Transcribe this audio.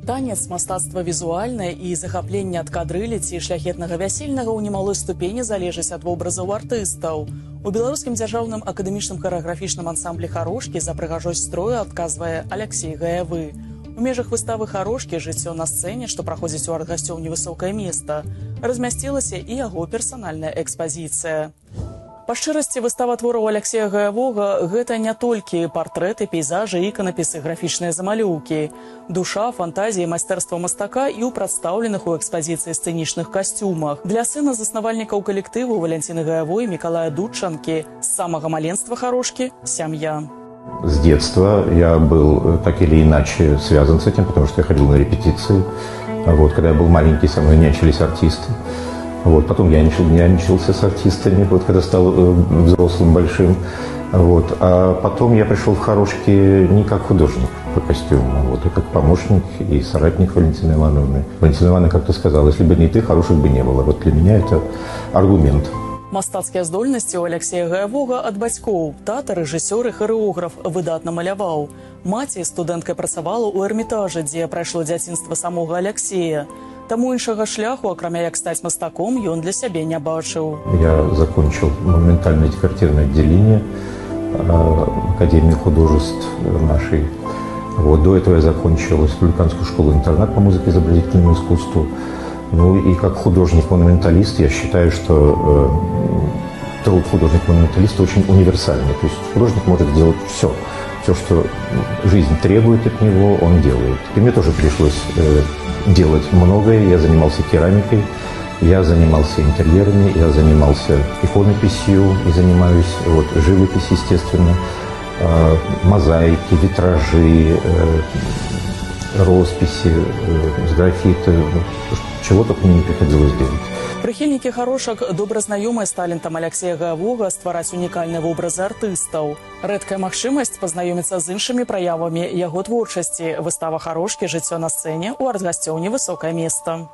Танец, мастацтва візуальнае і захапленне ад кадрылі ці шляхетнага вясельнага ў немалой ступені залежыць ад вобразаў артыстаў. У беларускім дзяржаўным акадэмічным харэаграфічным ансамблі «Харошкі» за прыгажосць строю адказвае Алексей Гаявы. У межах выставы «Харошкі» жыццё на сцэне, што праходзіць у арт-гасцёўні «Высокае места», размясцілася і яго персанальная экспазіцыя. Па шчырасці, выстава твораў Алексея Гаявога – гэта не толькі партрэты, пейзажы, іканапісы, графічныя замалёўкі. Душа, фантазія, майстэрства мастака і ў прадстаўленых у экспазіцыі сцэнічных касцюмах. Для сына заснавальнікаў калектыву Валянціны Гаявой Мікалая Дудчанкі з самага маленства «Харошкі» – сям'я. С детства я был так или иначе связан с этим, потому что я ходил на репетиции. Когда я был маленький, со мной нянчились артисты. Потом я нянчился с артистами, когда стал взрослым, большим. А потом я пришел в «Харошки» не как художник по костюму, а как помощник и соратник Валентины Ивановны. Валентина Ивановна как-то сказала: если бы не ты, «Харошек» бы не было. Для меня это аргумент. Мастацкія здольнасці ў Алексея Гаявога ад бацькоў. Тата, рэжысёр і харэограф, выдатна маляваў. Маці студэнткай працавала ў Эрмітажы, дзе прайшло дзяцінства самога Алексея. Таму іншага шляху, акрамя як стаць мастаком, ён для сябе не бачыў. Я закончил монументальное декоративное отделение Академии художеств нашей. До этого я закончил республиканскую школу-интернат по музыке и изобразительному искусству. И как художник-монументалист я считаю, что труд художника-монументалиста очень универсальный. То есть художник может сделать все. Все, что жизнь требует от него, он делает. И мне тоже пришлось делать многое. Я занимался керамикой, я занимался интерьерами, я занимался иконописью и занимаюсь живописью, естественно, мозаики, витражи, росписи, графиты. Чего только мне не приходилось делать. Прыхільнікі «Харошак» добра знаёмыя з талентам Алексея Гаявога ствараць унікальныя вобразы артыстаў. Рэдкая магчымасць пазнаёміцца з іншымі праявамі яго творчасці. Выстава «Харошкі. Жыццё на сцэне» у арт-гасцёўні «Высокае места».